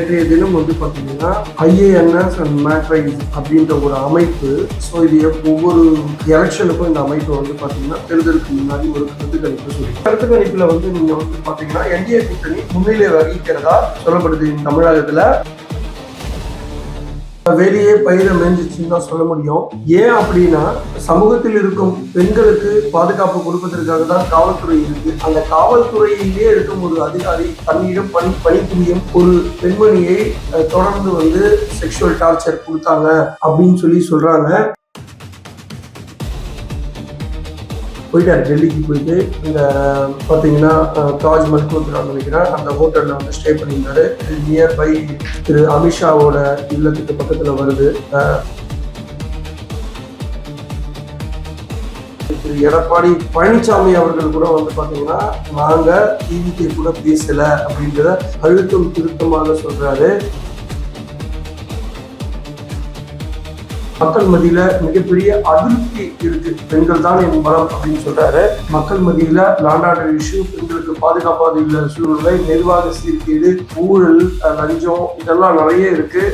நேற்றைய தினம் பார்த்தீங்கன்னா IANS அண்ட் மேட்ரைஸ் அப்படின்ற ஒரு அமைப்பு. ஸோ இது ஒவ்வொரு எலெக்ஷனுக்கும் இந்த அமைப்பு பார்த்தீங்கன்னா தேர்தலுக்கு முன்னாடி ஒரு கருத்து கணிப்பு சொல்லி கருத்து கணிப்புல நீங்க பார்த்தீங்கன்னா NDA கூட்டணி முன்னிலை வகிக்கிறதா சொல்லப்படுது. தமிழகத்துல வெளியே பயிரை மேய்ஞ்சிச்சுன்னு தான் சொல்ல முடியும். ஏன் அப்படின்னா சமூகத்தில் இருக்கும் பெண்களுக்கு பாதுகாப்பு கொடுப்பதற்காக தான் காவல்துறை இருக்கு. அந்த காவல்துறையிலே இருக்கும் ஒரு அதிகாரி தன்னிடம் பணிபுரியும் ஒரு பெண்மணியை தொடர்ந்து செக்ஷுவல் டார்ச்சர் கொடுத்தாங்க அப்படின்னு சொல்றாங்க. போயிட்டார் டெல்லிக்கு போயிட்டு இந்த பார்த்தீங்கன்னா தாஜ் மருத்துவத்தில் நினைக்கிறேன் அந்த ஹோட்டலில் ஸ்டே பண்ணியிருந்தாரு. நியர்பை திரு அமித்ஷாவோட இல்லத்துக்கு பக்கத்தில் வருது. திரு எடப்பாடி பழனிசாமி அவர்கள் கூட பார்த்தீங்கன்னா நாங்கள் டிவிக்கு கூட பேசல அப்படின்றத அழுத்தம் திருத்தமாக சொல்றாரு. மக்கள் மத்தியில மிகப்பெரிய அதிருப்தி இருக்கு. பெண்கள் தான் என் பலம் அப்படின்னு சொல்றாரு. மக்கள் மத்தியில லாண்ட் ஆர்டர் இஷ்யூ, பெண்களுக்கு பாதுகாப்பாக இல்ல சூழ்நிலை, நிர்வாக சீர்கேடு, ஊழல், லஞ்சம் இதெல்லாம் நிறைய இருக்கு.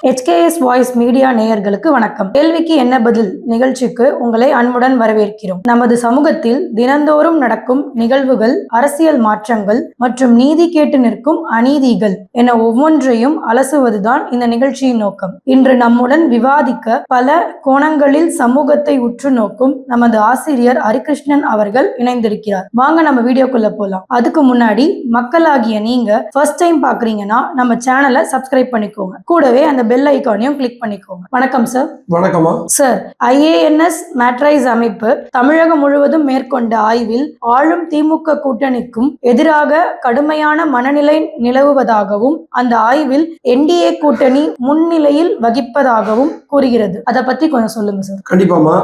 HKS வாய்ஸ் மீடியா நேயர்களுக்கு வணக்கம். கேள்விக்கு என்ன பதில் நிகழ்ச்சிக்கு உங்களை அன்புடன் வரவேற்கிறோம். நமது சமூகத்தில் தினந்தோறும் நடக்கும் நிகழ்வுகள், அரசியல் மாற்றங்கள் மற்றும் நீதி கேட்டு நிற்கும் அநீதிகள் என ஒவ்வொன்றையும் அலசுவதுதான் இந்த நிகழ்ச்சியின் நோக்கம். இன்று நம்முடன் விவாதிக்க பல கோணங்களில் சமூகத்தை உற்று நோக்கும் நமது ஆசிரியர் ஹரிகிருஷ்ணன் அவர்கள் இணைந்திருக்கிறார். வாங்க நம்ம வீடியோக்குள்ள போலாம். அதுக்கு முன்னாடி மக்களாகிய நீங்க ஃபர்ஸ்ட் டைம் பாக்குறீங்கன்னா நம்ம சேனலை சப்ஸ்கிரைப் பண்ணிக்கோங்க. கூடவே அந்த பெல் ஐகானையும் கிளிக் பண்ணிக்கோங்க. வணக்கம் சார். வணக்கமா சார். IANS மேட்ரைஸ் அமைப்பு தமிழகம் முழுவதும் மேற்கொண்ட ஆய்வில் ஆளும் திமுக கூட்டணிக்கும் எதிராக கடுமையான மனநிலை நிலவுவதாகவும் அந்த ஆய்வில் NDA கூட்டணி முன்னிலையில் வகிப்பதாகவும் கூறுகிறது. அதை பத்தி கொஞ்சம் சொல்லுங்க சார். கண்டிப்பாமா.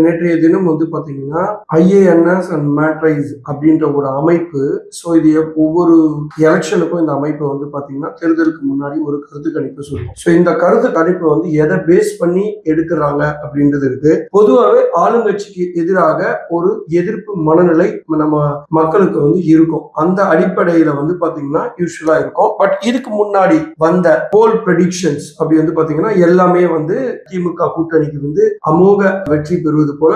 நேற்றைய தினம் பாத்தீங்கன்னா IANS அண்ட் மேட்ரைஸ் அப்படின்ற ஒரு அமைப்பு. ஸோ இது ஒவ்வொரு எலெக்ஷனுக்கும் இந்த அமைப்பு பாத்தீங்கன்னா தேர்தலுக்கு முன்னாடி ஒரு கருத்து கணிப்பு சொல்லுவோம். ஸோ இந்த கருத்து கணிப்பு எதை பேஸ் பண்ணி எடுக்கிறாங்க அப்படின்றது இருக்கு. பொதுவாகவே ஆளுங்கட்சிக்கு எதிராக ஒரு எதிர்ப்பு மனநிலை நம்ம மக்களுக்கு இருக்கும். அந்த அடிப்படையில பாத்தீங்கன்னா யூஸ்வலா இருக்கும். பட் இதுக்கு முன்னாடி வந்த போல் ப்ரெடிக்ஷன்ஸ் அப்படி பாத்தீங்கன்னா எல்லாமே திமுக கூட்டணிக்கு அமோக வெற்றி பெறுவது போல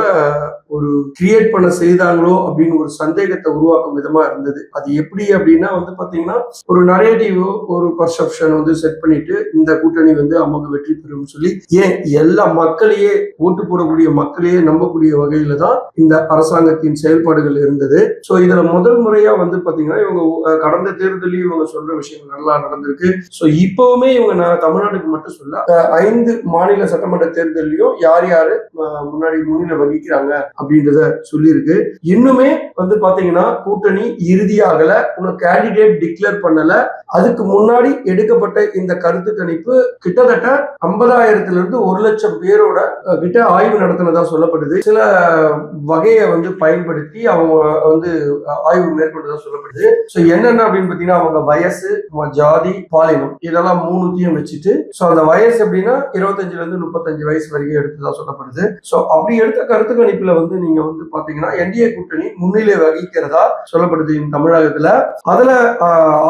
ஒரு கிரியேட் பண்ண செய்தாங்களோ அப்படின்னு ஒரு சந்தேகத்தை உருவாக்கும் விதமா இருந்தது. அது எப்படி அப்படின்னா பாத்தீங்கன்னா ஒரு நரேட்டிவோ ஒரு பர்செப்ஷன் செட் பண்ணிட்டு இந்த கூட்டணி அமோக வெற்றி பெறும் சொல்லி ஏன் எல்லா மக்களையே ஓட்டு போடக்கூடிய மக்களையே நம்பக்கூடிய வகையில தான் இந்த அரசாங்கத்தின் செயல்பாடுகள் இருந்தது. சோ இதுல முதல் முறையா பாத்தீங்கன்னா இவங்க கடந்த தேர்தலையும் இவங்க சொல்ற விஷயங்கள் நல்லா நடந்திருக்கு. சோ இப்பவுமே இவங்க தமிழ்நாட்டுக்கு மட்டும் சொல்ல 5 மாநில சட்டமன்ற தேர்தலையும் யார் யாரு முன்னாடி முன்னிலை வகிக்கிறாங்க அப்படின்றத சொல்லி இருக்கு. இன்னுமே பாத்தீங்கன்னா கூட்டணி இறுதியாகல, இன்னும் கேண்டிடேட் டிக்ளேர் பண்ணல. அதுக்கு முன்னாடி எடுக்கப்பட்ட இந்த கருத்து கணிப்பு கிட்டத்தட்ட 50,000 இருந்து 1,00,000 பேரோட கிட்ட ஆய்வு நடத்தினதா சொல்லப்படுது. சில வகையை பயன்படுத்தி அவங்க ஆய்வு மேற்கொண்டதா சொல்லப்படுது. சோ என்னென்ன அப்படின்னு பாத்தீங்கன்னா அவங்க வயசு, ஜாதி, பாலினம் இதெல்லாம் 3த்தையும் வச்சுட்டு சோ அந்த வயசு எப்படின்னா 25 இருந்து 35 வயசு வரைக்கும் எடுத்ததா சொல்லப்படுது. சோ அப்படி எடுத்த கருத்து கணிப்புல நீங்க பாத்தீங்கன்னா NDA கூட்டணி முன்னிலை வகிக்கிறதா சொல்லப்படுது தமிழகத்துல. அதுல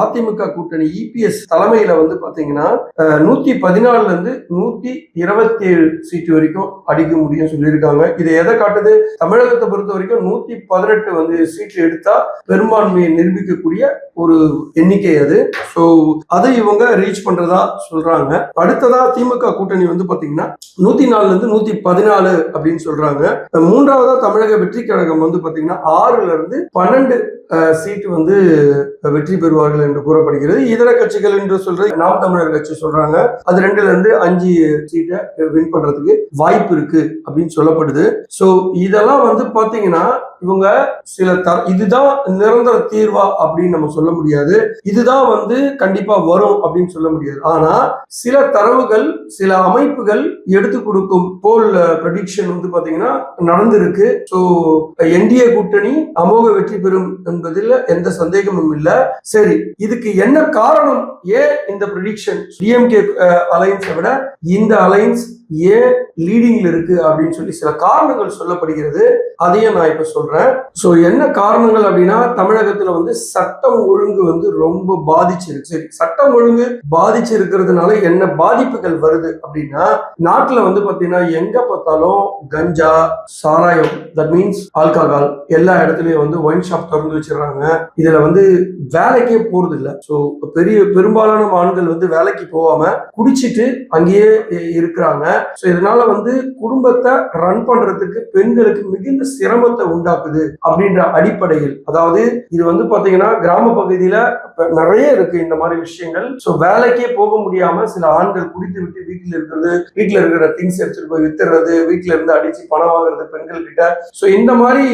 அதிமுக கூட்டணி EPS தலைமையில பாத்தீங்கன்னா 114 இருந்து 127 சீட்டு வரைக்கும் அடிக்க முடியும் சொல்லியிருக்காங்க. இது எதை காட்டுது? தமிழகத்தை பொறுத்த வரைக்கும் 118 சீட்டு எடுத்தா பெரும்பான்மையை நிரூபிக்கக்கூடிய ஒரு எண்ணிக்கை அது. சோ அதை இவங்க ரீச் பண்றதா சொல்றாங்க. அடுத்ததா திமுக கூட்டணி பாத்தீங்கன்னா 104 இருந்து 114 அப்படின்னு சொல்றாங்க. மூன்றாவதா தமிழக வெற்றி கழகம் பாத்தீங்கன்னா 6ல இருந்து 12 சீட்டு வெற்றி பெறுவார்கள் என்று கூறப்படுகிறது. இதர கட்சிகள் என்று சொல்ற நாம் தமிழர் கட்சி சொல்றாங்க அது 2ல இருந்து 5 சீட்டை வின் பண்றதுக்கு வாய்ப்பு இருக்கு அப்படின்னு சொல்லப்படுது. சோ இதெல்லாம் பாத்தீங்கன்னா இவங்க இதுதான் நிரந்தர தீர்வா அப்படின்னு நம்ம சொல்ல முடியாது, இதுதான் வந்து கண்டிப்பா வரும் அப்படின்னு சொல்ல முடியாது. ஆனா சில தரவுகள், சில அமைப்புகள் எடுத்து கொடுக்கும் போல் ப்ரெடிக்ஷன் வந்து பாத்தீங்கன்னா நடந்திருக்கு. ஸோ என்டிஏ கூட்டணி அமோக வெற்றி பெறும் என்பதில் எந்த சந்தேகமும் இல்ல. சரி, இதுக்கு என்ன காரணம்? ஏன் இந்த ப்ரெடிக்ஷன் டிஎம்கே அலைன்ஸை விட இந்த அலைன்ஸ் ஏன் லீடிங்ல இருக்கு அப்படின்னு சொல்லி சில காரணங்கள் சொல்லப்படுகிறது. அதையும் நான் இப்ப சொல்றேன். சோ என்ன காரணங்கள் அப்படின்னா, தமிழகத்துல வந்து சட்டம் ஒழுங்கு வந்து ரொம்ப பாதிச்சிருக்கு. சரி, சட்டம் ஒழுங்கு பாதிச்சிருக்கிறதுனால என்ன பாதிப்புகள் வருது அப்படின்னா, நாட்டுல வந்து பாத்தீங்கன்னா எங்க பார்த்தாலும் கஞ்சா, சாராயம், தட் மீன்ஸ் ஆல்கஹால், எல்லா இடத்துலயும் வந்து ஒயின் ஷாப் திறந்து வச்சிடறாங்க. இதுல வந்து வேலைக்கே போறது இல்ல. சோ பெரும்பாலான ஆண்கள் வந்து வேலைக்கு போகாம குடிச்சிட்டு அங்கேயே இருக்கிறாங்க. இதனால வந்து குடும்பத்தை ரன் பண்றதுக்கு பெண்களுக்கு மிகுந்த சிரமத்தை உண்டாக்குது அப்படின்ற அடிப்படையில், அதாவது இது வந்து பாத்தீங்கன்னா கிராம பகுதியில நிறைய இருக்கு இந்த மாதிரி விஷயங்கள். சோ வேலைக்கே போக முடியாம சில ஆண்கள் குடித்து விட்டு வீட்டுல இருக்கிறது, வீட்டுல இருக்கிற திங்ஸ் எடுத்துட்டு போய் வித்துறது, வீட்டுல இருந்து அடிச்சு பணம் வாங்குறது பெண்கள் கிட்ட. சோ இந்த மாதிரி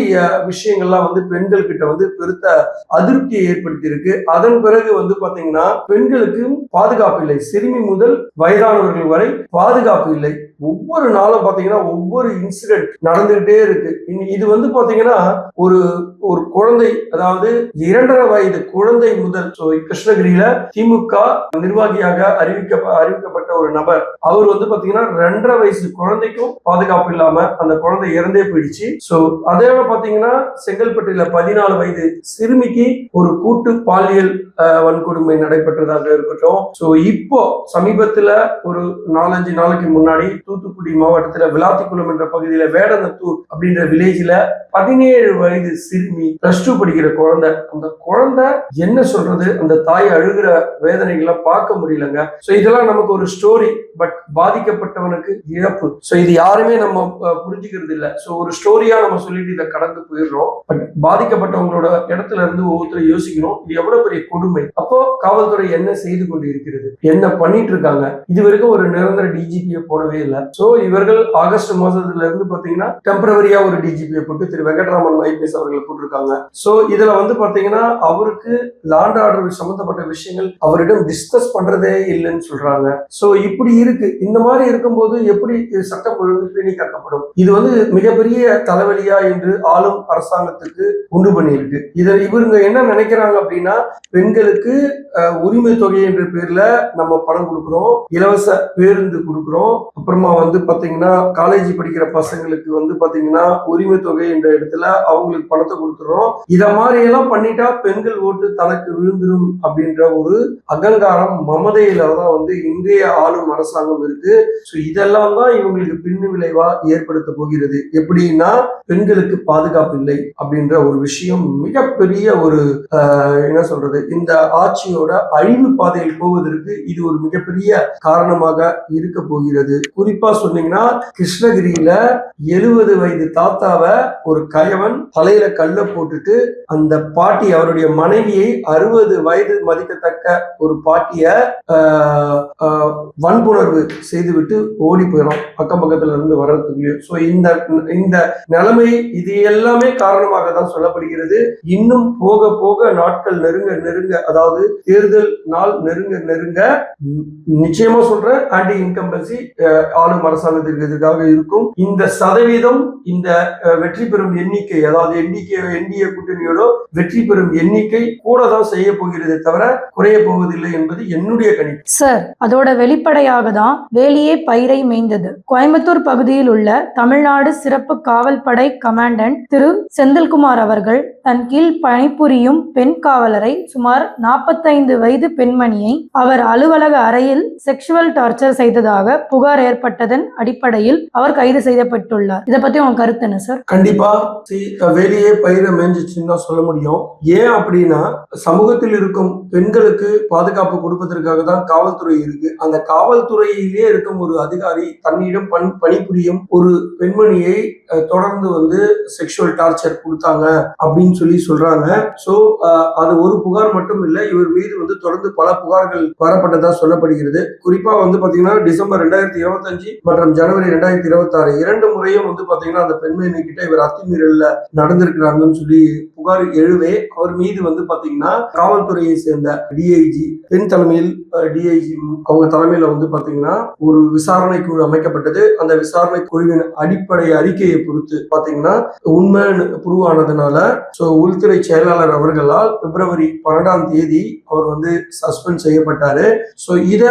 விஷயங்கள்லாம் வந்து பெண்கள் கிட்ட வந்து பெருத்த அதிருப்தியை ஏற்படுத்தி இருக்கு. அதன் பிறகு வந்து பாத்தீங்கன்னா பெண்களுக்கும் பாதுகாப்பு இல்லை. சிறுமி முதல் வயதானவர்கள் வரை பாதுகாப்பு இல்லை. ஒவ்வொரு நாளும் பாத்தீங்கன்னா ஒவ்வொரு இன்சிடென்ட் நடந்துகிட்டே இருக்கு. இது வந்து பாத்தீங்கன்னா ஒரு ஒரு குழந்தை, அதாவது 2.5 வயது குழந்தை முதல், கிருஷ்ணகிரியில திமுக நிர்வாகியாக அறிவிக்கப்பட்ட ஒரு நபர், அவர் வந்து பாத்தீங்கன்னா 2.5 வயசு குழந்தைக்கும் பாதுகாப்பு இல்லாம அந்த குழந்தை இறந்தே போயிடுச்சு. சோ அதே பாத்தீங்கன்னா செங்கல்பட்டுல 14 வயது சிறுமிக்கு ஒரு கூட்டு பாலியல் வன்கொடுமை நடைபெற்றதாக இருக்கட்டும். சோ இப்போ சமீபத்துல ஒரு 4-5 நாளைக்கு முன்னாடி தூத்துக்குடி மாவட்டத்துல விளாத்திக்குளம் என்ற பகுதியில வேடநத்தூர் அப்படின்ற வில்லேஜ்ல 17 வயது சிறுமி +2 படிக்கிற குழந்தை. அந்த குழந்தை என்ன சொல்றது, அந்த தாய் அழுகிற வேதனைகளை பார்க்க முடியலங்க. சோ இதெல்லாம் நமக்கு ஒரு ஸ்டோரி, பட் பாதிக்கப்பட்டவனுக்கு இழப்பு. சோ இது யாருமே நம்ம புரிஞ்சுக்கிறது இல்ல. சோ ஒரு ஸ்டோரியா நம்ம சொல்லிட்டு இதை கடந்து போயிடுறோம். பட் பாதிக்கப்பட்டவங்களோட இடத்துல இருந்து ஒவ்வொருத்தரும் யோசிக்கணும், இது எவ்வளவு பெரிய கொடுமை. அப்போ காவல்துறை என்ன செய்து கொண்டு இருக்கிறது, என்ன பண்ணிட்டு இருக்காங்க? இது வரைக்கும் ஒரு நிரந்தர டிஜிபியை போடவே இல்லை. சோ இவர்கள் ஆகஸ்ட் மாசத்துல இருந்து பாத்தீங்கன்னா டெம்பரவரியா ஒரு டிஜிபியை போட்டு திரு வெங்கட்ராமன் ஐபிஎஸ் அவர்களை போட்டிருக்காங்க. சோ இதுல வந்து பாத்தீங்கன்னா அவருக்கு லாண்ட் ஆர்டர் சம்பந்தப்பட்ட விஷயங்கள் அவரிடம் டிஸ்கஸ் பண்றதே இல்லைன்னு சொல்றாங்க. சோ இப்படி இருக்கு. இந்த மாதிரி இருக்கும்போது எப்படி சட்டம் ஒழுங்கு பேணி காக்கப்படும்? இது வந்து மிகப்பெரிய தலைவலியா என்று ஆளும் அரசாங்கத்துக்கு உண்டு பண்ணியிருக்கு. இவங்க என்ன நினைக்கிறாங்க அப்படின்னா, பெண்களுக்கு உரிமை தொகை என்ற பேர்ல நம்ம பணம் கொடுக்கிறோம், இலவச பேருந்து கொடுக்கிறோம், அப்புறமா வந்து பாத்தீங்கன்னா காலேஜ் படிக்கிற பசங்களுக்கு வந்து பாத்தீங்கன்னா உரிமை தொகை என்ற இடத்துல அவங்களுக்கு பணத்தை கொடுத்துறோம். இத மாதிரி எல்லாம் பண்ணிட்டா பெண்கள் ஓட்டு தனக்கு விழுந்துரும் அப்படின்ற ஒரு அகங்காரம், மமதையில தான் வந்து இன்றைய ஆளும் அரசாங்கம் இருக்கு. சோ இதெல்லாம் தான் இவங்களுக்கு பின்னு விளைவா ஏற்படுத்த போகிறது. எப்படின்னா, பெண்களுக்கு பாதுகாப்பு இல்லை அப்படின்ற ஒரு விஷயம் மிகப்பெரிய ஒரு என்ன சொல்றது, இந்த ஆட்சியோட அழிவு பாதையில் போவதற்கு இது ஒரு மிகப்பெரிய காரணமாக இருக்க போகிறது. குறிப்பா சொன்னீங்கன்னா, கிருஷ்ணகிரியில 70 வயது தாத்தாவை ஒரு கயவன் தலையில கல்ல போட்டுட்டு அந்த பாட்டி, அவருடைய மனைவியை 60 வயது மதிக்கத்தக்க ஒரு பாட்டிய வன்புணர்வு செய்துவிட்டு ஓடி போயிடும் அக்கம் பக்கத்துல இருந்து வர்றதுக்கு. சோ இந்த நிலைமை, இது எல்லாமே காரணமாக தான் சொல்லப்படுகிறது. இன்னும் போக போக நாட்கள் நெருங்க, அதாவது தேர்தல் நாள் நெருங்க நிச்சயமா சொல்றேன், ஆன்டி இன்கம்பன்சி ஆளும் அரசாங்கத்திற்கு எதிராக இருக்கும். இந்த சதவீதம், இந்த வெற்றி பெறும் எண்ணிக்கை, அதாவது என்டிஏ கூட்டணியோட வெற்றி பெறும் எண்ணிக்கை கூட தான் செய்ய போகிறதே தவிர குறைய போவதில்லை என்பது என்னுடைய கணிப்பு. சார், அதோட வெளிப்படையாக தான் வேலியே பயிரை மேய்ந்தது. கோயம்புத்தூர் பகுதியில் உள்ள தமிழ்நாடு சிறப்பு காவல் படை கமாண்டன்ட் திரு செந்தில்குமார் அவர்கள் தன் கீழ் பணிபுரியும் பெண் காவலரை, சுமார் 45 வயது பெண்மணியை அவர் அலுவலக அறையில் செக்ஷுவல் டார்ச்சர் செய்ததாக புகார் ஏற்பட்டதன் அடிப்படையில் அவர் கைது செய்யப்பட்டுள்ளார். இதை பத்தி உங்க கருத்து என்ன சார்? கண்டிப்பா வேலையே பயிரை மேய்ஞ்சிச்சுன்னு தான் சொல்ல முடியும். ஏன் அப்படின்னா, சமூகத்தில் இருக்கும் பெண்களுக்கு பாதுகாப்பு கொடுப்பதற்காக தான் காவல்துறை இருக்கு. அந்த காவல்துறையிலே இருக்கும் ஒரு அதிகாரி தன்னிடம் பணிபுரியும் ஒரு பெண்மணியை தொடர்ந்து வந்து செக்ஷுவல் டார்ச்சர் கொடுத்தாங்க அப்படின்னு சொல்லி சொல்றாங்க. சோ அது ஒரு புகார் மட்டும் இல்லை, இவர் மீது வந்து தொடர்ந்து பல புகார்கள் வரப்பட்டதா சொல்லப்படுகிறது. குறிப்பா வந்து பாத்தீங்கன்னா டிசம்பர் 2025 2025 மற்றும் ஜனவரி 2026 2 முறையும் வந்து பாத்தீங்கன்னா அந்த பெண்மணி கிட்ட இவர் அத்துமீறல்ல நடந்திருக்கிறாங்கன்னு சொல்லி புகார் எழுவே அவர் மீது வந்து பாத்தீங்கன்னா காவல்துறையை சேர்ந்த டிஐஜி பெண் தலைமையில் டிஐஜி அவங்க தலைமையில வந்து பாத்தீங்கன்னா ஒரு விசாரணை குழு அமைக்கப்பட்டது. அந்த விசாரணை குழுவின் அடிப்படை அறிக்கையை பொறுத்து பாத்தீங்கன்னா உண்மை ப்ரூவ் ஆனதுனால உள்துறை செயலாளர் அவர்களால் பிப்ரவரி 12ஆம் தேதி அவர் வந்து சஸ்பெண்ட் செய்யப்பட்டாரு. இத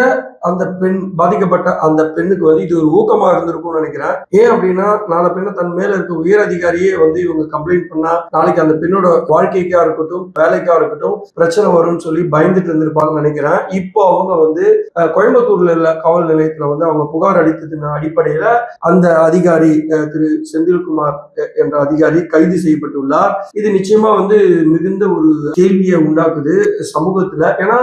அந்த பெண் பாதிக்கப்பட்ட அந்த பெண்ணுக்கு வந்து இது ஒரு ஊக்கமா இருந்திருக்கும்னு நினைக்கிறேன். ஏன் அப்படின்னா நாளை பின்ன தன் மேல இருக்க உயர் அதிகாரியே வந்து இவங்க கம்ப்ளைண்ட் பண்ணா நாளைக்கு அந்த பெண்ணோட வாழ்க்கைக்கா இருக்கட்டும் வேலைக்கா இருக்கட்டும் பிரச்சனை வரும்னு சொல்லி பயந்துட்டு இருந்திருப்பாங்கன்னு நினைக்கிறேன். இப்போ அவங்க வந்து கோயம்புத்தூர்ல உள்ள காவல் நிலையத்துல வந்து அவங்க புகார் அளித்ததின் அடிப்படையில அந்த அதிகாரி திரு செந்தில்குமார் என்ற அதிகாரி கைது செய்யப்பட்டுள்ளார். இது நிச்சயமா வந்து மிகுந்த ஒரு கேள்வியை உண்டாக்குது சமூகத்துல. ஏன்னா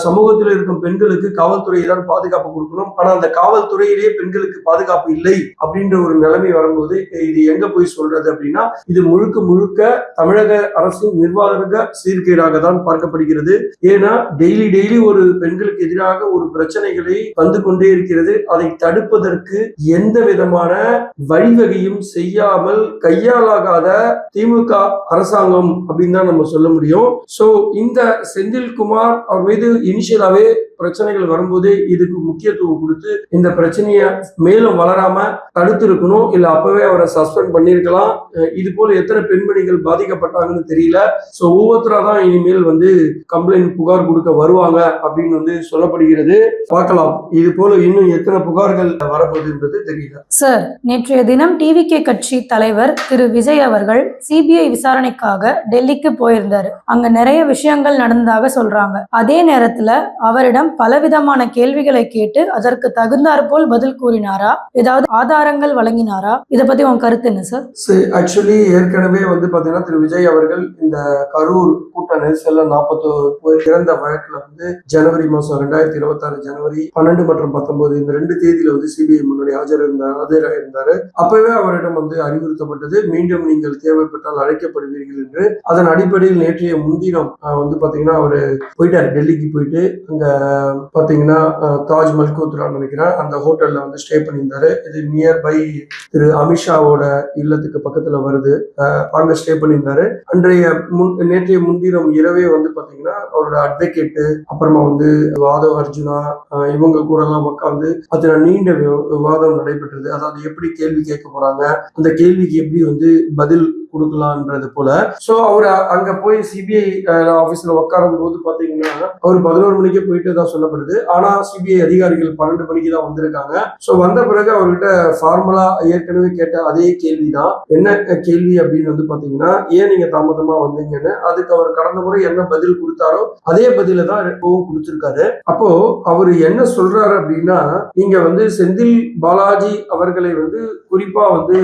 சமூகத்துல இருக்கும் பெண்களுக்கு காவல்துறை தான் பாதுகாப்பு கொடுக்கணும். ஆனா அந்த காவல்துறையிலேயே பெண்களுக்கு பாதுகாப்பு இல்லை அப்படின்ற ஒரு நிலைமை வரும்போது இது எங்க போய் சொல்றது அப்படின்னா இது முழுக்க முழுக்க தமிழக அரசின் நிர்வாக சீர்கேடாக தான் பார்க்கப்படுகிறது. ஏன்னா டெய்லி ஒரு பெண்களுக்கு எதிராக ஒரு பிரச்சனைகளை வந்து கொண்டே இருக்கிறது. அதை தடுப்பதற்கு எந்த விதமான வழிவகையும் செய்யாமல் கையாலாகாத திமுக அரசாங்கம் அப்படின்னு தான் நம்ம சொல்ல முடியும். இந்த செந்தில்குமார் அவர் மீது இனிஷியலாவே பிரச்சனைகள் வரும்போதே இதுக்கு முக்கியத்துவம் கொடுத்து இந்த பிரச்சனைய மேலும் வளராம தடுத்து இருக்கணும். இல்ல அப்பவே அவரை சஸ்பெண்ட் பண்ணிருக்கலாம். இது போல எத்தனை பெண்மணிகள் பாதிக்கப்பட்டாங்கன்னு தெரியல. ஒவ்வொருத்தரா தான் இனிமேல் வந்து கம்ப்ளைண்ட் புகார் கொடுக்க வருவாங்க அப்படின்னு வந்து சொல்லப்படுகிறது. பார்க்கலாம் இது போல இன்னும் எத்தனை புகார்கள் வரப்போகுது என்பது தெரியல. சார், நேற்றைய தினம் டிவிகே கட்சி தலைவர் திரு விஜய் அவர்கள் சிபிஐ விசாரணைக்காக டெல்லிக்கு போயிருந்தாரு. அங்க நிறைய விஷயங்கள் நடந்ததாக சொல்றாங்க. அதே நேரத்துல அவரிடம் பலவிதமான கேள்விகளை கேட்டு அதற்கு தகுந்தாற் போல் பதில் கூறினாரா? ஏதாவது ஆதாரங்கள் வழங்கினாரா? இதை பத்தி உங்க கருத்து என்ன சார்? ஆக்சுவலி ஏற்கனவே வந்து பாத்தீங்கன்னா திரு விஜய் அவர்கள் இந்த கரூர் கூட்ட நெரிசல்ல 41 பேர் இறந்த வழக்குல வந்து ஜனவரி மாசம் 2026 ஜனவரி 12 மற்றும் 19 இந்த 2 தேதியில வந்து சிபிஐ முன்னாடி ஆஜராயிருந்தாரு. அப்பவே அவரிடம் வந்து அறிவுறுத்தப்பட்டது மீண்டும் நீங்கள் தேவைப்பட்டால் அழைக்கப்படுவீர்கள் என்று. அதன் அடிப்படையில் நேற்றைய முன்தினம் வந்து பாத்தீங்கன்னா அவரு போயிட்டாரு, டெல்லிக்கு போயிட்டு அங்க பாத்தீங்கன்னா தாஜ் மல்கோத்ரா நினைக்கிறேன் அந்த ஹோட்டல்ல வந்து ஸ்டே பண்ணியிருந்தாரு. இது நியர்பை திரு அமித்ஷாவோட இல்லத்துக்கு பக்கத்துல வருது. அங்க ஸ்டே பண்ணியிருந்தாரு. நேற்றைய முன்தினம் இரவே வந்து பாத்தீங்கன்னா அவரோட அட்வொகேட்டு அப்புறமா வந்து வாதவ் அர்ஜுனா இவங்க கூட எல்லாம் உட்காந்து அதுல நீண்ட விவாதம் நடைபெற்றது. அதாவது எப்படி கேள்வி கேட்க போறாங்க, அந்த கேள்விக்கு எப்படி வந்து பதில் கொடுக்கலான்றது போல. அவர் அங்க போய் சிபிஐ ஆபீஸ்ல உட்காரும் போது பாத்தீங்கன்னா அவர் 11 மணிக்கு போயிட்டு தான் சொல்லப்படுது. ஆனா சிபிஐ அதிகாரிகள் 12 மணிக்கு தான் வந்திருக்காங்க. வந்த பிறகு அவர்கிட்ட ஃபார்மலா ஏற்கனவே கேட்ட அதே கேள்விதான். என்ன கேள்வி அப்படின்னு வந்து பாத்தீங்கன்னா ஏன் நீங்க தாமதமா வந்தீங்கன்னு. அதுக்கு அவர் கடந்த முறை என்ன பதில் கொடுத்தாரோ அதே பதில தான் எப்பவும் கொடுத்திருக்காரு. அப்போ அவர் என்ன சொல்றாரு அப்படின்னா நீங்க வந்து செந்தில் பாலாஜி அவர்களை வந்து குறிப்பா வந்து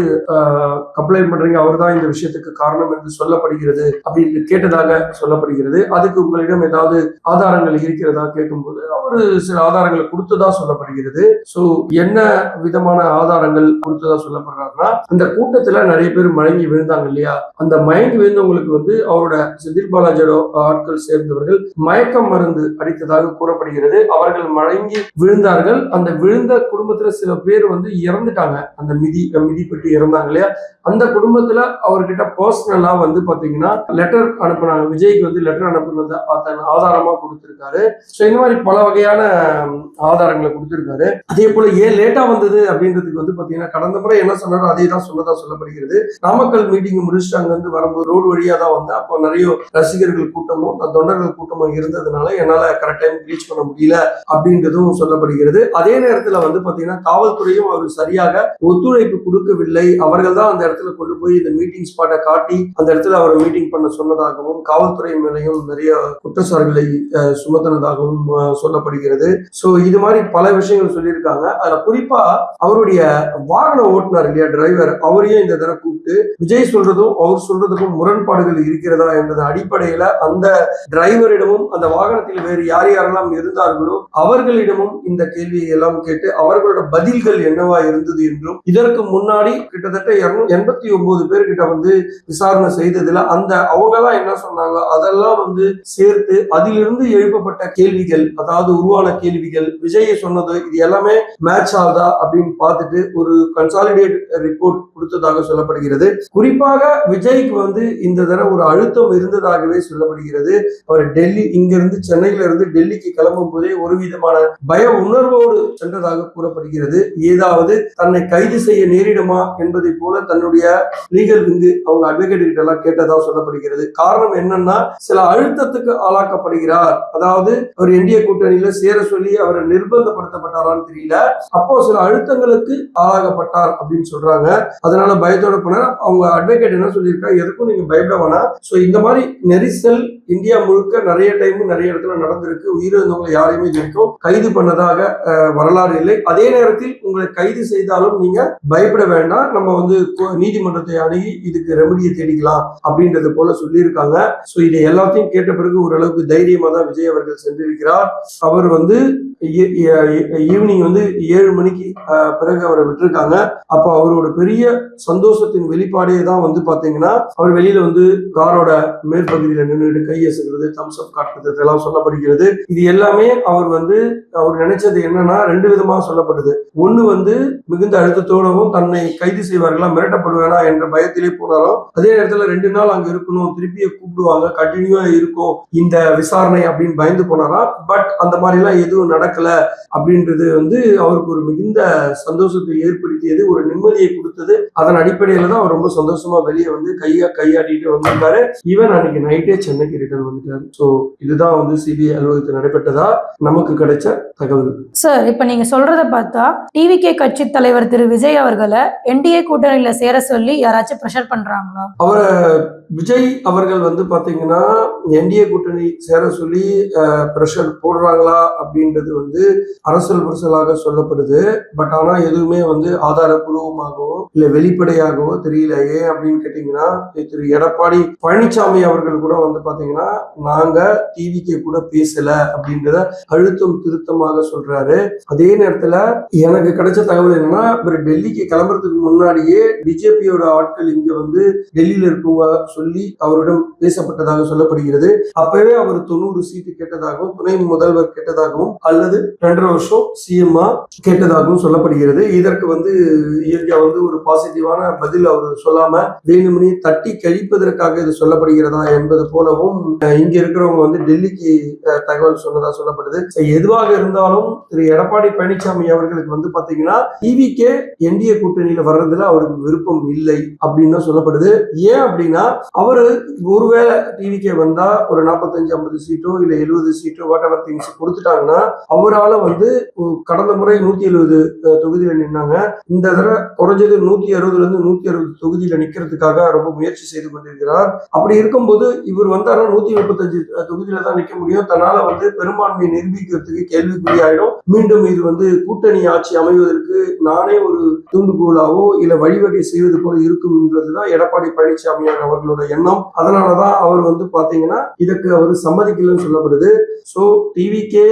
கம்ப்ளைண்ட் பண்றீங்க, அவர் தான் இந்த விஷயத்துக்கு காரணம் என்று சொல்லப்படுகிறது அப்படின்னு கேட்டதாக சொல்லப்படுகிறது. அதுக்கு உங்களிடம் ஏதாவது ஆதாரங்கள் இருக்கிறதா கேட்கும்போது அவரு சில ஆதாரங்களை கொடுத்ததா சொல்லப்படுகிறது. என்ன விதமான ஆதாரங்கள் கொடுத்ததா சொல்லப்படுறாருன்னா அந்த கூட்டத்துல நிறைய பேர் மயங்கி விழுந்தாங்க இல்லையா, அந்த மயங்கி விழுந்தவங்களுக்கு வந்து அவரோட செந்தில் பாலாஜியோட ஆட்கள் சேர்ந்தவர்கள் மயக்கம் மருந்து அடித்ததாக கூறப்படுகிறது. அவர்கள் மயங்கி விழுந்தார்கள். அந்த விழுந்த குடும்பத்துல சில பேர் வந்து இறந்துட்டாங்க. அந்த மிதிப்பட்டு இறந்தாங்க இல்லையா, அந்த குடும்பத்துல அவர்கிட்ட பர்சனலா வந்து பாத்தீங்கன்னா லெட்டர் அனுப்புனாங்க. விஜய்க்கு வந்து லெட்டர் அனுப்புனதை ஆதாரமா கொடுத்திருக்காரு. இந்த மாதிரி பல வகையான ஆதாரங்களை கொடுத்திருக்காரு. அதே போல ஏன் லேட்டா வந்தது அப்படின்றதுக்கு வந்து பாத்தீங்கன்னா கடந்த முறை என்ன சொன்னாரோ அதே தான் சொன்னதா சொல்லப்படுகிறது. நாமக்கல் மீட்டிங் முடிச்சுட்டு அங்க இருந்து வரும்போது ரோடு வழியா தான் வந்தேன். அப்போ நிறைய ரசிகர்கள் கூட்டமும் தொண்டர்கள் கூட்டமும் இருந்ததுனால என்னால கரெக்ட் டைம் ரீச் பண்ண முடியல அப்படின்றதும் சொல்லப்படுகிறது. அதே நேரத்துல வந்து பாத்தீங்கன்னா காவல்துறையும் அவர் சரியாக ஒத்துழைப்பு கொடுக்கவில்லை. அவர்கள் தான் அந்த இடத்துல கொண்டு போய் இந்த மீட்டிங் ஸ்பாட்டை காட்டி அந்த இடத்துல அவர் மீட்டிங் பண்ண சொன்னதாகவும் காவல்துறை மேலையும் நிறைய குற்றச்சாட்டுகளை சுமத்தினதாகவும் சொல்லப்படுகிறது. இது மாதிரி பல விஷயங்கள் சொல்லியிருக்காங்க. அதுல குறிப்பா அவருடைய வாகன ஓட்டுநர் இல்லையா டிரைவர், அவரையும் இந்த தடவை கூப்பிட்டு விஜய் சொல்றதும் அவர் சொல்றதுக்கும் முரண்பாடுகள் இருக்கிறதா என்ற அடிப்படையில அந்த டிரைவரிடமும் அந்த வாகனத்தில் வேறு யாரெல்லாம் இருந்தார்களோ அவர்களிடமும் இந்த கேள்வியை எல்லாம் கேட்டு அவர்களோட பதில்கள் என்னவா இருந்தது என்றும் இதற்கு தேர்தலுக்கு முன்னாடி கிட்டத்தட்ட 289 பேர்கிட்ட வந்து விசாரணை செய்ததுல அவங்கெல்லாம் என்ன சொன்னாங்க அதெல்லாம் வந்து சேர்த்து அதிலிருந்து எழுப்பப்பட்ட கேள்விகள், அதாவது உருவான கேள்விகள், விஜய் சொன்னது இது எல்லாமே மேட்ச் ஆகுதா அப்படின்னு பார்த்துட்டு ஒரு கன்சாலிடேட் ரிப்போர்ட் கொடுத்ததாக சொல்லப்படுகிறது. குறிப்பாக விஜய்க்கு வந்து இந்த தடவை ஒரு அழுத்தம் இருந்ததாகவே சொல்லப்படுகிறது. அவர் இங்கிருந்து சென்னையில இருந்து டெல்லிக்கு கிளம்பும் போதே ஒரு விதமான பய உணர்வோடு சென்றதாக கூறப்படுகிறது. ஏதாவது தன்னை கைது செய்ய நேரிடுமா என்பதை போல தன்னுடைய லீகல் விங்கு அவங்க அட்வொகேட் கிட்ட எல்லாம் கேட்டதா சொல்லப்படுகிறது. காரணம் என்னன்னா சில அழுத்தத்துக்கு ஆளாக்கப்படுகிறார். அதாவது அவர் என்டிஏ கூட்டணியில சேர சொல்லி அவர் நிர்பந்தப்படுத்தப்பட்டாரான்னு தெரியல. அப்போ சில அழுத்தங்களுக்கு ஆளாகப்பட்டார் அப்படின்னு சொல்றாங்க. அதனால பயத்தோட போனார். அவங்க அட்வொகேட் என்ன சொல்லியிருக்காங்க, எதுக்கும் நீங்க பயப்பட வேணாம். சோ இந்த மாதிரி நெரிசல் இந்தியா முழுக்க நிறைய டைம் நிறைய இடத்துல நடந்திருக்கு. உயிரிழந்தவங்களை யாரையுமே வரைக்கும் கைது பண்ணதாக வரலாறு இல்லை. அதே நேரத்தில் உங்களை கைது செய்தாலும் நீங்க பயப்பட வேண்டாம், நம்ம வந்து நீதிமன்றத்தை அணுகி இதுக்கு ரெமடியை தேடிக்கலாம் அப்படின்றது போல சொல்லியிருக்காங்க. சோ இதை எல்லாத்தையும் கேட்ட பிறகு ஓரளவுக்கு தைரியமா தான் விஜய் அவர்கள் சென்றிருக்கிறார். அவர் வந்து ஈவினிங் வந்து 7 மணிக்கு பிறகு அவரை விட்டுருக்காங்க. அப்போ அவரோட பெரிய சந்தோஷத்தின் வெளிப்பாடே தான் வந்து பாத்தீங்கன்னா அவர் வெளியில வந்து காரோட மேற்பகுதியில நின்றுட்டு கையசுகிறது, தம்ஸ் அப் காட்டுறது இதெல்லாம் சொல்லப்படுகிறது. இது எல்லாமே அவர் நினைச்சது என்னன்னா 2 விதமா சொல்லப்படுது. ஒண்ணு வந்து மிகுந்த அழுத்தத்தோடவும் தன்னை கைது செய்வார்களா, மிரட்டப்படுவேனா என்ற பயத்திலே போனாலும், அதே நேரத்துல 2 நாள் அங்க இருக்கணும், திருப்பிய கூப்பிடுவாங்க, கண்டினியூவா இருக்கும் இந்த விசாரணை அப்படின்னு பயந்து போனாரா. பட் அந்த மாதிரி எல்லாம் எதுவும் நடக்கல அப்படின்றது வந்து அவருக்கு ஒரு மிகுந்த சந்தோஷத்தை ஏற்படுத்தியது, ஒரு நிம்மதியை கொடுத்தது. அதன் அடிப்படையில தான் அவர் ரொம்ப சந்தோஷமா வெளியே வந்து கையாட்டிட்டு வந்திருக்காரு. ஈவன் அன்னைக்கு நைட்டே சென்னைக்கு ரிட்டர்ன் வந்துட்டாரு. சோ இதுதான் வந்து சிபிஐ அலுவலகத்தில் நடைபெற்றதா நமக்கு கிடைச்ச தகவல். சார், இப்ப நீங்க சொல்றத பார்த்தா டிவிகே கட்சி தலைவர் திரு விஜய் அவர்களை என்டிஏ கூட்டணியில சேர சொல்லி யாராச்சும் பிரஷர் பண்றாங்களா? விஜய் அவர்கள் வந்து பாத்தீங்கன்னா என்டிஏ கூட்டணி சேர சொல்லி பிரஷர் போடுறாங்களா அப்படின்றது வந்து அரசியல் புரசலாக சொல்லப்படுது. பட் ஆனா எதுவுமே வந்து ஆதாரபூர்வமாகவோ இல்ல வெளிப்படையாகவோ தெரியல. ஏன் அப்படின்னு கேட்டீங்கன்னா திரு எடப்பாடி பழனிசாமி அவர்கள் கூட வந்து பாத்தீங்கன்னா நாங்க டிவிகே கூட பேசல அப்படின்றத அழுத்தம் திருத்தமாக சொல்றாரு. அதே நேரத்துல எனக்கு கிடைச்ச தகவல் என்னன்னா இவர் டெல்லிக்கு கிளம்புறதுக்கு முன்னாடியே பிஜேபியோட ஆட்கள் இங்க வந்து டெல்லியில இருக்கவங்க சொல்லி அவரிடம் பேசப்பட்டதாக சொல்லப்படுகிறது. அப்பவே அவர் 90 சீட்டு கேட்டதாகவும் துணை முதல்வர் கேட்டதாகவும் அல்லது 2.5 வருஷம் சிஎம் கேட்டதாகவும் சொல்லப்படுகிறது. இதற்கு வந்து இயற்கையா வந்து ஒரு பாசிட்டிவான பதில் அவர் சொல்லாம வேணுமணி தட்டி கழிப்பதற்காக இது சொல்லப்படுகிறதா என்பது போலவும் இங்க இருக்கிறவங்க வந்து டெல்லிக்கு தகவல் சொன்னதா சொல்லப்படுது. எதுவாக இருந்தாலும் திரு எடப்பாடி பழனிசாமி அவர்களுக்கு வந்து பாத்தீங்கன்னா டிவிகே என்டிஏ கூட்டணியில வர்றதுல அவருக்கு விருப்பம் இல்லை அப்படின்னு தான் சொல்லப்படுது. ஏன் அப்படின்னா அவரு ஒருவேளை டிவிகே வந்தா ஒரு 45-50 சீட்டோ இல்ல 70 சீட்டோ வாட் எவர் திங்ஸ் கொடுத்துட்டாங்கன்னா அவரால் வந்து கடந்த முறை 170 தொகுதியில நின்னாங்க. இந்த தடவை குறைஞ்சது 160 இருந்து 160 தொகுதியில நிக்கிறதுக்காக ரொம்ப முயற்சி செய்து கொண்டிருக்கிறார். அப்படி இருக்கும்போது இவர் வந்தாரா 135 தொகுதியில தான் நிக்க முடியும். தன்னால வந்து பெரும்பான்மையை நிரூபிக்கிறதுக்கு கேள்விக்குறி ஆயிடும். மீண்டும் இது வந்து கூட்டணி ஆட்சி அமைவதற்கு நானே ஒரு தூண்டுகோலாவோ இல்ல வழிவகை செய்வது போல இருக்கும்ன்றதுதான் எடப்பாடி பழனிசாமி அவர்களோட எண்ணம். அதனாலதான் அவர் வந்து பாத்தீங்கன்னா இதுக்கு அவர் சம்மதிக்கலன்னு சொல்லப்படுது. சோ டிவிகே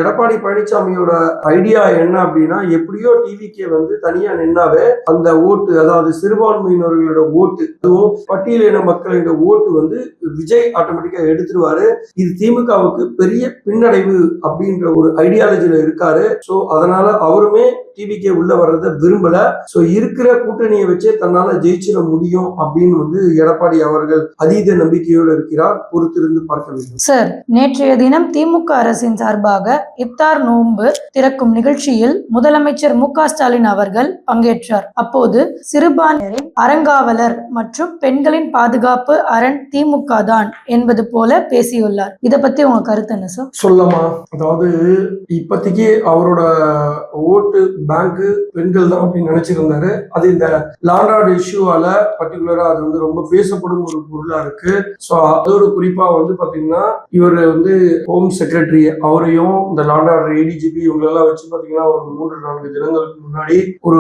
எடப்பாடி பழனிசாமியோட ஐடியா என்ன அப்படின்னா எப்படியோ டிவிகே வந்து தனியா நின்னாவே அந்த ஓட்டு, அதாவது சிறுபான்மையினர்களோட ஓட்டு, அதுவும் பட்டியலின மக்களோட ஓட்டு வந்து விஜய் ஆட்டோமேட்டிக்கா எடுத்துருவாரு. இது திமுகவுக்கு பெரிய பின்னடைவு அப்படின்ற ஒரு ஐடியாலஜில இருக்காரு. சோ அதனால அவருமே டிவிகே உள்ள வர்றதை விரும்பல. சோ இருக்கிற கூட்டணியை வச்சே தன்னால ஜெயிச்சிட முடியும் அப்படின்னு வந்து எடப்பாடி அவர்கள் அதீத நம்பிக்கையோடு இருக்கிறார். பொறுத்திருந்து பார்க்க வேண்டும். சார், நேற்றைய தினம் திமுக அரசின் சார்பாக இப்தார் நோன்பு திறக்கும் நிகழ்ச்சியில் முதலமைச்சர் மு.க. ஸ்டாலின் அவர்கள் பங்கேற்றார். அப்போது சிறுபான்மையினரின் அறங்காவலர் மற்றும் பெண்களின் பாதுகாப்பு அரண் திமுக தான் என்பது போல பேசியுள்ளார். இத பத்தி உங்க கருத்து என்ன சார்? சொல்லமா, அதாவது இப்போதைக்கு அவரோட ஓட்டு பேங்க் பெண்கள் தான் அப்படின்னு நினைச்சிருந்தாரு. அது இந்த லாண்ட் ஆர்டர் இஷ்யூவால பர்டிகுலரா அது வந்து ரொம்ப பேசப்படும் ஒரு பொருளா இருக்கு. சோ அது ஒரு குறி குறிப்பா வந்து பாத்தீங்கன்னா இவர் வந்து ஹோம் செக்ரட்டரி அவரையும் இந்த லாண்ட் ஆர்டர் ஏடிஜிபி இவங்களெல்லாம் வச்சு பாத்தீங்கன்னா ஒரு 3-4 தினங்களுக்கு முன்னாடி ஒரு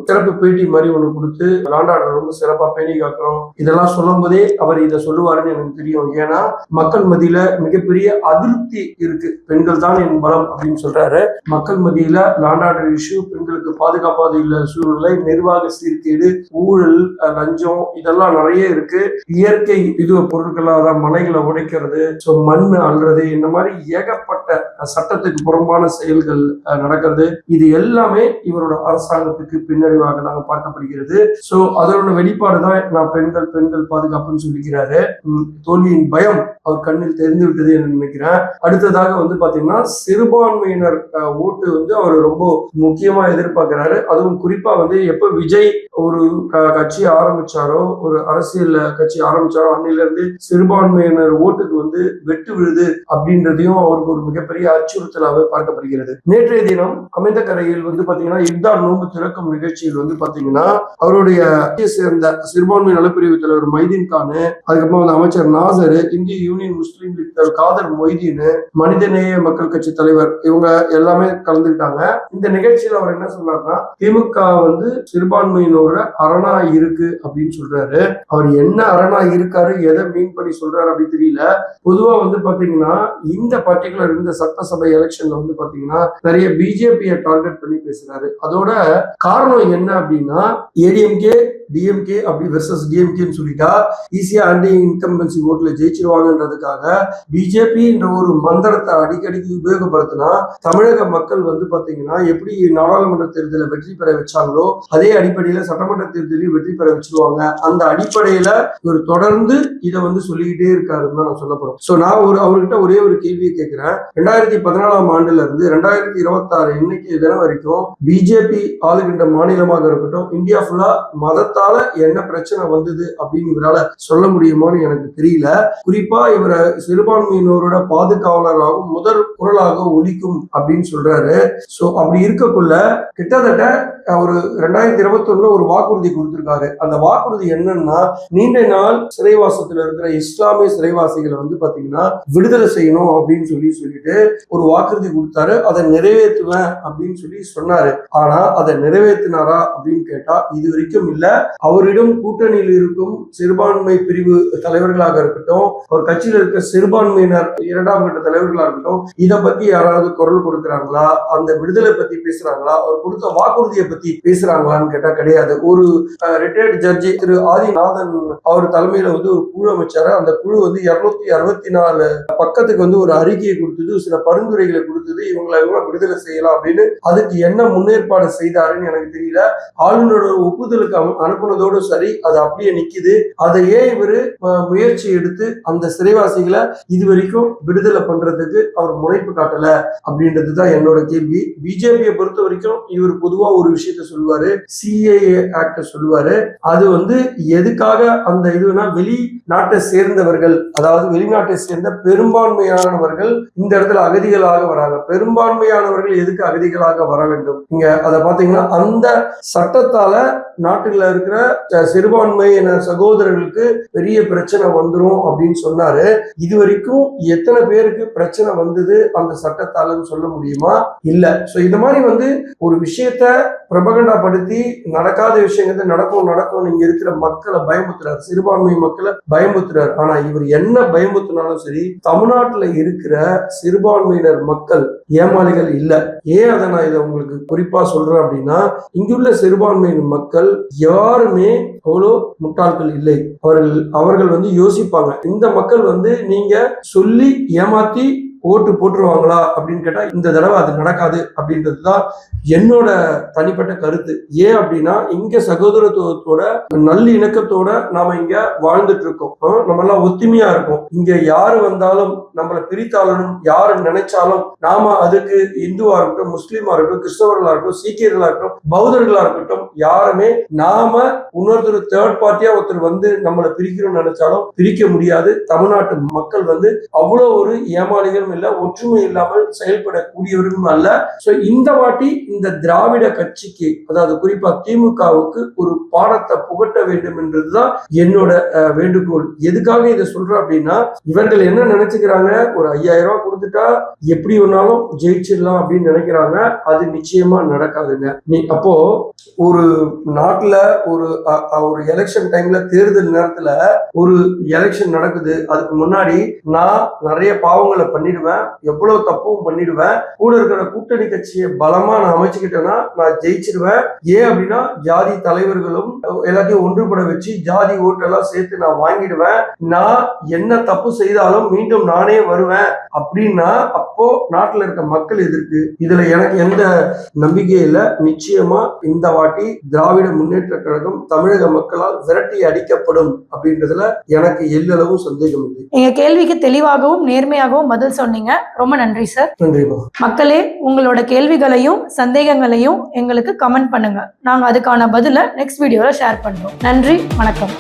சிறப்பு பேட்டி மாதிரி ஒண்ணு கொடுத்து லாண்ட் ஆர்டர் ரொம்ப சிறப்பா பேணி காக்கிறோம் இதெல்லாம் சொல்லும் போதே அவர் இதை சொல்லுவாருன்னு எனக்கு தெரியும். ஏன்னா மக்கள் மத்தியில மிகப்பெரிய அதிருப்தி இருக்கு. பெண்கள் தான் என் பலம் அப்படின்னு சொல்றாரு. மக்கள் மத்தியில லாண்ட் ஆர்டர் இஷ்யூ, பெண்களுக்கு பாதுகாப்பாக இல்ல சூழ்நிலை, நிர்வாக சீர்கேடு, ஊழல், லஞ்சம் இதெல்லாம் நிறைய இருக்கு. இயற்கை இது பொருட்களாக மலைகளை உடைக்கிறது, மண் அள்ளுறது, இந்த மாதிரி ஏகப்பட்ட சட்டத்துக்கு புறம்பான செயல்கள் நடக்கிறது. இது எல்லாமே இவரோட அரசாங்கத்துக்கு பின்னடைவாக தான் பார்க்கப்படுகிறது. சோ அதோட வெளிப்பாடு தான் நான் பெண்கள் பாதுகாப்புன்னு சொல்லிக்கிறாரு. தோல்வியின் பயம் அவர் கண்ணில் தெரிந்து விட்டது என்று நினைக்கிறேன். அடுத்ததாக வந்து பாத்தீங்கன்னா சிறுபான்மையினர் ஓட்டு வந்து அவர் ரொம்ப முக்கியமா எதிர்பார்க்கிறாரு. அதுவும் குறிப்பா வந்து எப்ப விஜய் ஒரு கட்சி ஆரம்பிச்சாரோ, ஒரு அரசியல் கட்சி ஆரம்பிச்சாரோ, அன்னில இருந்து சிறுபான்மையினர் ஓட்டுக்கு வந்து வெட்டு விழுது அப்படின்றதையும் அவருக்கு ஒரு மிகப்பெரிய அச்சுறுத்தலாக பார்க்கப்படுகிறது. நேற்றைய தினம் அமைந்த கரையில் வந்து பாத்தீங்கன்னா இப்தார் நோன்பு திறக்கும் நிகழ்ச்சியில் வந்து பாத்தீங்கன்னா அவருடைய சேர்ந்த சிறுபான்மை நலப்பிரிவு தலைவர் மைதீன் கான், அதுக்கப்புறம் வந்து அமைச்சர் நாசர், இந்திய யூனியன் முஸ்லீம் லீக் தலைவர் காதர் மொய்தீன், மனிதநேய மக்கள் கட்சி தலைவர் இவங்க எல்லாமே கலந்துக்கிட்டாங்க. இந்த நிகழ்ச்சியில் அவர் என்ன சொன்னார்னா, திமுக வந்து சிறுபான்மையினோட அரணா இருக்கு அப்படின்னு சொல்றாரு. அவர் என்ன அரணா இருக்காரு, எதை மீன் பண்ணி சொல்றாரு அப்படி தெரியல. பொதுவா வந்து பாத்தீங்கன்னா இந்த பர்டிகுலர் இந்த சட்டசபை எலெக்ஷன்ல வந்து பாத்தீங்கன்னா நிறைய பிஜேபியை டார்கெட் பண்ணி பேசுறாரு. அதோட காரணம் என்ன அப்படின்னா, ஏடிஎம்கே டிஎம்கே அப்படி வெர்சஸ் டிஎம்கேன்னு சொல்லிட்டா ஈஸியா ஆன்டி இன்கம்பன்சி ஓட்டுல ஜெயிச்சிருவாங்கன்றதுக்காக பிஜேபி என்ற ஒரு மந்திரத்தை அடிக்கடிக்கு உபயோகப்படுத்தினா தமிழக மக்கள் வந்து பாத்தீங்கன்னா எப்படி நாடாளுமன்ற தேர்தலில் வெற்றி பெற வச்சாங்களோ அதே அடிப்படையில சட்டமன்ற தேர்தலில் வெற்றி பெற வச்சிருவாங்க. அந்த அடிப்படையில இவர் தொடர்ந்து இதை வந்து சொல்லிக்கிட்டே இருக்காருன்னு தான் நான் சொல்ல போறோம். சோ நான் அவர்கிட்ட ஒரே ஒரு கேள்வியை கேட்கிறேன். 2014 ஆண்டுல இருந்து 2026 இன்னைக்கு தினம் வரைக்கும் பிஜேபி ஆளுகின்ற மாநிலமாக இருக்கட்டும், இந்தியா ஃபுல்லா மதத்தால என்ன பிரச்சனை வந்தது அப்படின்னு இவரால சொல்ல முடியுமான்னு எனக்கு தெரியல. குறிப்பா இவரை சிறுபான்மையினரோட பாதுகாவலராகவும் முதல் குரலாக ஒலிக்கும் அப்படின்னு சொல்றாரு. சோ அப்படி இருக்கக்குள்ள கிட்டத்தட்ட ஒரு 2021 ஒரு வாக்குறுதி கொடுத்திருக்காரு. அந்த வாக்குறுதி என்னன்னா, நீண்ட நாள் சிறைவாசத்துல இருக்கிற இஸ்லாமிய சிறைவாசிகளை வந்து பாத்தீங்கன்னா விடுதலை செய்யணும் அப்படின்னு சொல்லிட்டு ஒரு வாக்குறுதி கொடுத்தாரு. அதை நிறைவேற்றுவேன் அப்படின்னு சொன்னாரு. ஆனா அதை நிறைவேற்றினாரா அப்படின்னு கேட்டா இது வரைக்கும் இல்ல. அவரிடம் கூட்டணியில் இருக்கும் சிறுபான்மை பிரிவு தலைவர்களாக இருக்கட்டும், அவர் கட்சியில் இருக்க சிறுபான்மையினர் 2ஆம் கட்ட தலைவர்களாக இருக்கட்டும், இதை பத்தி யாராவது குரல் கொடுக்கிறாங்களா, அந்த விடுதலை பத்தி பேசுறாங்களா, அவர் கொடுத்த வாக்குறுதியை பத்தி பேசுறாங்களான்னு கேட்டா கிடையாது. ஒரு ரிட்டையர்ட் ஜட்ஜி திரு ஆதிநாதன் அவர் தலைமையில வந்து ஒரு குழு அமைச்சாரு. அந்த குழு வந்து 264 பக்கத்துக்கு வந்து ஒரு அறிக்கையை கொடுத்தது, சில பரிந்துரைகளை கொடுத்தது, இவங்களை விடுதலை செய்யலாம் அப்படின்னு. அதுக்கு என்ன முன்னேற்பாடு செய்தாருன்னு எனக்கு தெரியல. ஆளுநரோட ஒப்புதலுக்கு அனுப்புனதோடு சரி, அது அப்படியே நிக்குது. அதையே இவரு முயற்சி எடுத்து அந்த சிறைவாசிகளை இதுவரைக்கும் விடுதலை பண்றதுக்கு அவர் முனைப்பு காட்டல அப்படின்றதுதான் என்னோட கேள்வி. பிஜேபியை பொறுத்த வரைக்கும் இவர் பொதுவா ஒரு விஷயத்த சொல்லுவாரு, சிஏஏ ஆக்ட சொல்லுவாரு. அது வந்து எதுக்காக அந்த இதுனா, வெளிநாட்டை சேர்ந்தவர்கள், அதாவது வெளிநாட்டை சேர்ந்த பெரும்பான்மையானவர்கள் இந்த இடத்துல அகதிகளாக வராங்க. பெரும்பான்மையானவர்கள் எதுக்கு அகதிகளாக வர வேண்டும்? நீங்க அதை பாத்தீங்கன்னா அந்த சட்டத்தால நாட்டுல இருக்கிற சிறுபான்மையின சகோதரர்களுக்கு பெரிய பிரச்சனை வந்துரும் அப்படின்னு சொன்னாரு. இது வரைக்கும் எத்தனை பேருக்கு பிரச்சனை வந்தது அந்த சட்டத்தாலன்னு சொல்ல முடியுமா? இல்ல. சோ இந்த மாதிரி வந்து ஒரு விஷயத்த பிரபகண்டா படுத்தி நடக்காத விஷயங்கள் நடக்கும் இங்க இருக்கிற மக்களை பயமுத்துறாரு, சிறுபான்மை மக்களை பயமுத்துறாரு. ஆனா இவர் என்ன பயமுத்துனாலும் சரி, தமிழ்நாட்டுல இருக்கிற சிறுபான்மையினர் மக்கள் ஏமாளிகள் இல்ல. ஏன் அதை நான் இதை உங்களுக்கு குறிப்பா சொல்றேன் அப்படின்னா, இங்குள்ள சிறுபான்மையினர் மக்கள் யாருமே அவ்வளோ முட்டாள்கள் இல்லை. அவர்கள் வந்து யோசிப்பாங்க. இந்த மக்கள் வந்து நீங்க சொல்லி ஏமாத்தி ஓட்டு போட்டுருவாங்களா அப்படின்னு கேட்டா இந்த தடவை அது நடக்காது அப்படின்றதுதான் என்னோட தனிப்பட்ட கருத்து. ஏன் அப்படின்னா, இங்க சகோதரத்துவத்தோட நல்ல இணக்கத்தோட நாம இங்க வாழ்ந்துட்டு இருக்கோம். நம்ம எல்லாம் ஒத்துமையா இருக்கோம். இங்க யாரு வந்தாலும் நம்மளை பிரித்தாலும் யாரு நினைச்சாலும் நாம அதுக்கு இந்துவா இருக்கட்டும், முஸ்லீமா இருக்கட்டும், கிறிஸ்தவர்களா இருக்கட்டும், சீக்கியர்களா இருக்கட்டும், பௌத்தர்களா இருக்கட்டும், யாருமே நாம இன்னொருத்தர் ஒருத்தர் தேர்ட் பார்ட்டியா ஒருத்தர் வந்து நம்மளை பிரிக்கணும்னு நினைச்சாலும் பிரிக்க முடியாது. தமிழ்நாட்டு மக்கள் வந்து அவ்வளவு ஒரு ஏமாளிகளும் இல்ல, ஒற்றுமை இல்லாமல் செயல்படக்கூடியவர்களும் அல்ல. சோ இந்த வாட்டி இந்த திராவிட கட்சிக்கு, அதாவது குறிப்பா திமுகவுக்கு ஒரு பாடத்தை புகட்ட வேண்டும் என்றதுதான் என்னோட வேண்டுகோள். எதுக்காக இதை சொல்றேன் அப்படின்னா, இவர்கள் என்ன நினைச்சுக்கிறாங்க, ஒரு 5000 ரூபாய் கொடுத்துட்டா எப்படி வேணாலும் ஜெயிச்சிடலாம் அப்படின்னு நினைக்கிறாங்க. அது நிச்சயமா நடக்காதுங்க. அப்போ ஒரு நாட்டுல ஒரு எலெக்ஷன் டைம்ல, தேர்தல் நேரத்துல ஒரு எலெக்ஷன் நடக்குது. அதுக்கு முன்னாடி நான் நிறைய பாவங்களை பண்ணிடுவேன், எவ்வளவு தப்பும் பண்ணிடுவேன். கூட இருக்கிற கூட்டணி கட்சியை பலமா நான் அமைச்சுக்கிட்டேன்னா நான் ஜெயிச்சிடுவேன். ஏன் அப்படின்னா ஜாதி தலைவர்களும் எல்லாத்தையும் ஒன்றுபட வச்சு ஜாதி ஓட்டெல்லாம் சேர்த்து நான் வாங்கிடுவேன். நான் என்ன தப்பு செய்தாலும் மீண்டும் நானே வருவேன் அப்படின்னா அப்போ நாட்டுல இருக்க மக்கள் எதிர்க்கு. இதுல எனக்கு எந்த நம்பிக்கை இல்லை. நிச்சயமா இந்த வாட்டி திராவிட முன்னேற்ற கழகம் தமிழக மக்களால் விரட்டி அடிக்கப்படும் அப்படின்றதுல எனக்கு எல்லளவும் சந்தேகம் இல்லை. எங்க கேள்விக்கு தெளிவாகவும் நேர்மையாகவும் பதில் சொன்னீங்க. ரொம்ப நன்றி சார். நன்றிமா. மக்களே, உங்களோட கேள்விகளையும் சந்தேகங்களையும் எங்களுக்கு கமெண்ட் பண்ணுங்க. நாங்க அதுக்கான பதிலை நெக்ஸ்ட் வீடியோல ஷேர் பண்றோம். நன்றி, வணக்கம்.